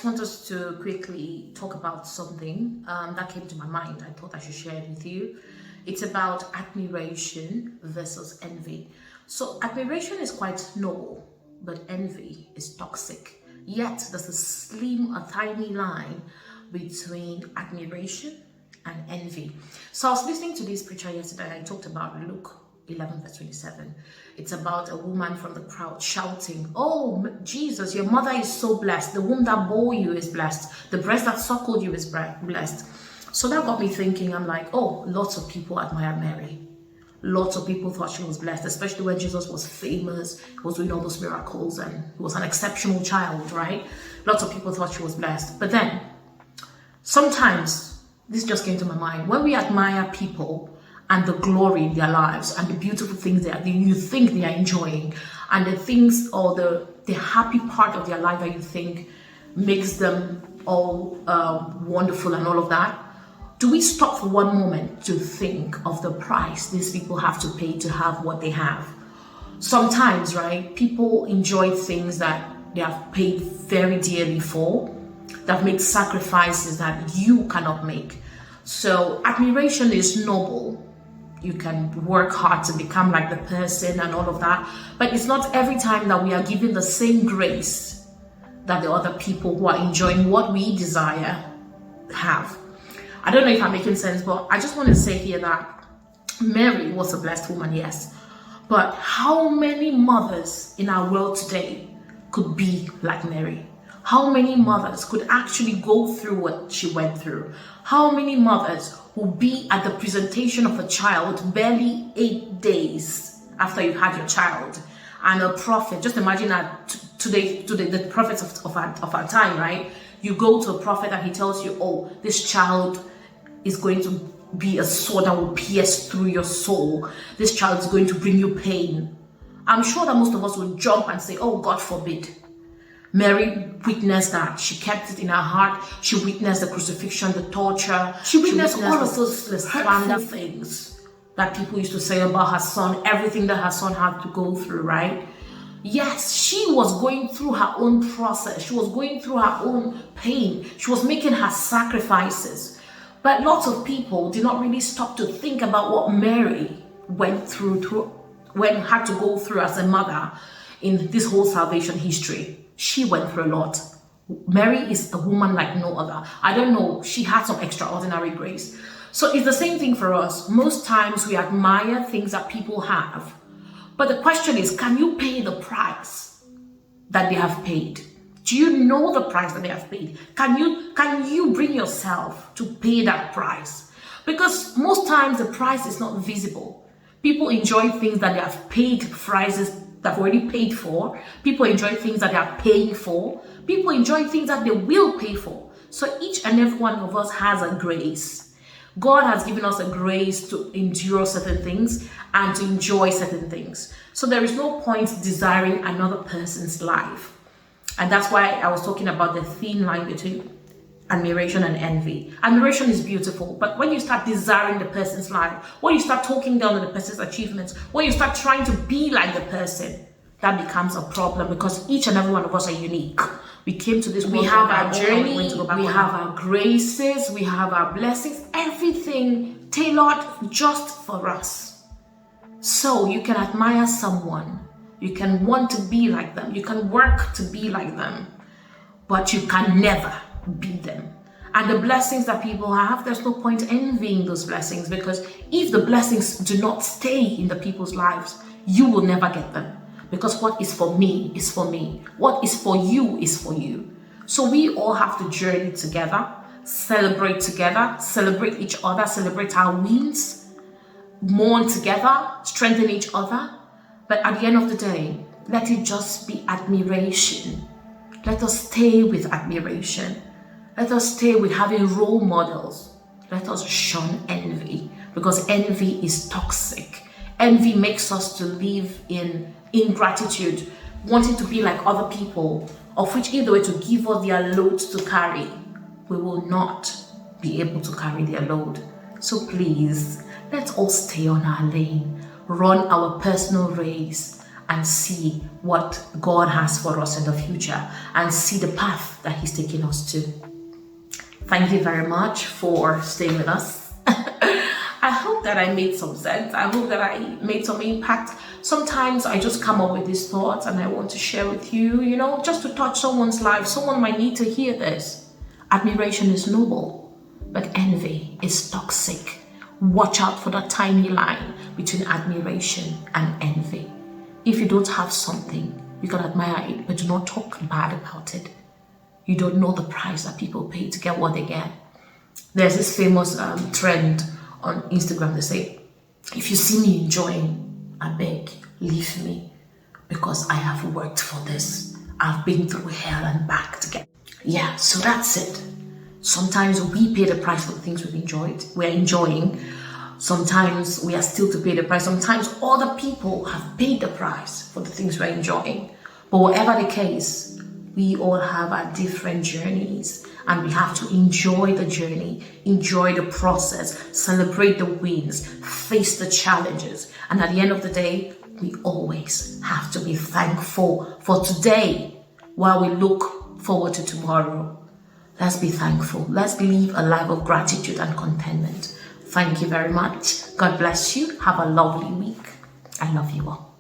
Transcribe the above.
want us to quickly talk about something that came to my mind. I thought I should share it with you. It's about admiration versus envy. So admiration is quite noble, but envy is toxic. Yet there's a tiny line between admiration and envy. So I was listening to this preacher yesterday and I talked about Luke 11 verse 27. It's about a woman from the crowd shouting, "Oh, Jesus, your mother is so blessed. The womb that bore you is blessed. The breast that suckled you is blessed." So that got me thinking. I'm like, oh, lots of people admire Mary. Lots of people thought she was blessed, especially when Jesus was famous, he was doing all those miracles, and he was an exceptional child, right? Lots of people thought she was blessed. But then, sometimes, this just came to my mind, when we admire people and the glory in their lives and the beautiful things that you think they are enjoying, and the things or the happy part of their life that you think makes them all wonderful and all of that, do we stop for one moment to think of the price these people have to pay to have what they have? Sometimes, right, people enjoy things that they have paid very dearly for, that have made sacrifices that you cannot make. So admiration is noble. You can work hard to become like the person and all of that, but it's not every time that we are given the same grace that the other people who are enjoying what we desire have. I don't know if I'm making sense, but I just want to say here that Mary was a blessed woman, yes. But how many mothers in our world today could be like Mary? How many mothers could actually go through what she went through? How many mothers will be at the presentation of a child barely 8 days after you've had your child? And a prophet, just imagine that today the prophets of our time, right? You go to a prophet and he tells you, oh, this child is going to be a sword that will pierce through your soul. This child is going to bring you pain. I'm sure that most of us will jump and say, oh, God forbid. Mary witnessed that. She kept it in her heart. She witnessed the crucifixion, the torture. She witnessed all of those slander things that people used to say about her son, everything that her son had to go through, right? Yes, she was going through her own process. She was going through her own pain. She was making her sacrifices. But lots of people did not really stop to think about what Mary went through had to go through as a mother in this whole salvation history. She went through a lot. Mary is a woman like no other. I don't know, she had some extraordinary grace. So it's the same thing for us. Most times we admire things that people have. But the question is, can you pay the price that they have paid? Do you know the price that they have paid? Can you bring yourself to pay that price? Because most times the price is not visible. People enjoy things that they have paid prices that have already paid for. People enjoy things that they are paying for. People enjoy things that they will pay for. So each and every one of us has a grace. God has given us a grace to endure certain things and to enjoy certain things. So there is no point desiring another person's life. And that's why I was talking about the thin line between admiration and envy. Admiration is beautiful, but when you start desiring the person's life, when you start talking down on the person's achievements, when you start trying to be like the person, that becomes a problem, because each and every one of us are unique. We came to this world. We have our journey, we have our graces, we have our blessings, everything tailored just for us. So you can admire someone, you can want to be like them, you can work to be like them, but you can never be them. And the blessings that people have, there's no point envying those blessings, because if the blessings do not stay in the people's lives, you will never get them. Because what is for me is for me. What is for you is for you. So we all have to journey together, celebrate each other, celebrate our wins, mourn together, strengthen each other. But at the end of the day, let it just be admiration. Let us stay with admiration. Let us stay with having role models. Let us shun envy, because envy is toxic. Envy makes us to live in ingratitude, wanting to be like other people, of which if they were to give us their load to carry, we will not be able to carry their load. So please, let's all stay on our lane, run our personal race, and see what God has for us in the future and see the path that He's taking us to. Thank you very much for staying with us. I hope that I made some sense. I hope that I made some impact. Sometimes I just come up with these thoughts and I want to share with you, just to touch someone's life. Someone might need to hear this. Admiration is noble, but envy is toxic. Watch out for that tiny line between admiration and envy. If you don't have something, you can admire it, but do not talk bad about it. You don't know the price that people pay to get what they get. There's this famous trend on Instagram. They say, if you see me enjoying, I beg, leave me, because I have worked for this. I've been through hell and back to get. Yeah, so that's it. Sometimes we pay the price for the things we're enjoying. Sometimes we are still to pay the price. Sometimes other people have paid the price for the things we're enjoying. But whatever the case, we all have our different journeys, and we have to enjoy the journey, enjoy the process, celebrate the wins, face the challenges. And at the end of the day, we always have to be thankful for today while we look forward to tomorrow. Let's be thankful. Let's live a life of gratitude and contentment. Thank you very much. God bless you. Have a lovely week. I love you all.